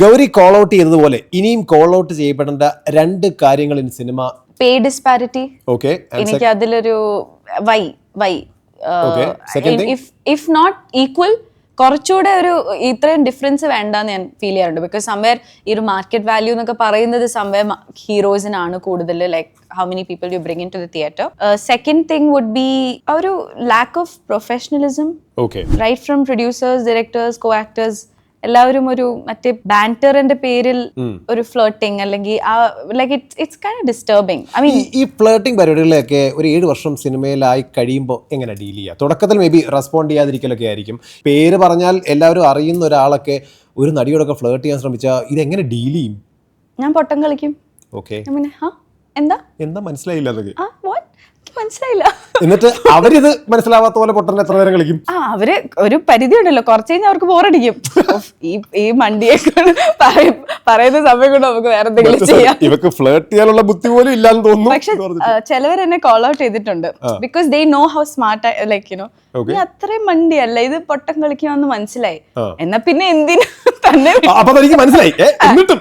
Gauri call out ചെയ്തതുപോലെ ഇനിയും call out ചെയ്യപ്പെടേണ്ട രണ്ട് കാര്യങ്ങൾ in cinema. Pay disparity. Okay, എനിക്ക് അതിലൊരു why Okay. Second thing? If not equal കുറച്ചുകൂടെ ഒരു ഇത്രയും ഡിഫറൻസ് വേണ്ടെന്ന് ഞാൻ ഫീൽ ചെയ്യാറുണ്ട്. ബിക്കോസ് സംവെയർ ഈ ഒരു മാർക്കറ്റ് വാല്യൂ എന്നൊക്കെ പറയുന്നത് സംവെയർ ഹീറോസിനാണ് കൂടുതൽ, like how many people you bring in to the theatre. Second thing would be ഒരു lack of professionalism, right from producers, directors, co actors, എല്ലാവരും ഒരു മറ്റേ ബാൻറ്ററിന്റെ പേരിൽ ഒരു ഫ്ലേർട്ടിങ് അല്ലെങ്കിൽ like it's kind of disturbing. I mean ഈ flirting പരിപാടികളൊക്കെ ഒരു 7 വർഷം സിനിമയിലായി കഴിയുമ്പോൾ എങ്ങനെ ഡീൽ ചെയ്യുക? തുടക്കത്തിൽ മേ ബി റെസ്പോണ്ട് ചെയ്യാതിരിക്കലൊക്കെ ആയിരിക്കും. പേര് പറഞ്ഞാൽ എല്ലാവരും അറിയുന്ന ഒരാളൊക്കെ ഒരു നടിയോടൊക്കെ ഫ്ലേർട്ട് ചെയ്യാൻ ശ്രമിച്ചാൽ ഇതെങ്ങനെ ഡീൽ ചെയ്യും? ഞാൻ പൊട്ടം കളിക്കും. ഓക്കെ, എന്താ മനസ്സിലായില്ല അതൊക്കെ. മനസ്സിലായില്ല. എന്നിട്ട് അവരിത് മനസ്സിലാവാത്ത പോലെ പൊട്ടൻ എത്ര നേരം കളിക്കും? അവര് ഒരു പരിധി ഉണ്ടല്ലോ, കുറച്ച് കഴിഞ്ഞാൽ അവർക്ക് ബോറടിക്കും. ഈ മണ്ടിയെ പറയുന്ന സമയം കൊണ്ട് നമുക്ക് വേറെ എന്തെങ്കിലും ചെയ്യാം. ഇവക്ക് ഫ്ലേർട്ട് ചെയ്യാനുള്ള ബുദ്ധി പോലും ഇല്ലാന്ന് തോന്നുന്നു. പക്ഷെ ചിലവർ എന്നെ കോൾ ഔട്ട് ചെയ്തിട്ടുണ്ട്. Because they know how smart, like you know നീ അത്രയും മണ്ടിയല്ല, ഇത് പൊട്ടം കളിക്കാന്ന് മനസ്സിലായി. എന്നാ പിന്നെ എന്തിനു തന്നെ മനസ്സിലായി. എന്നിട്ടും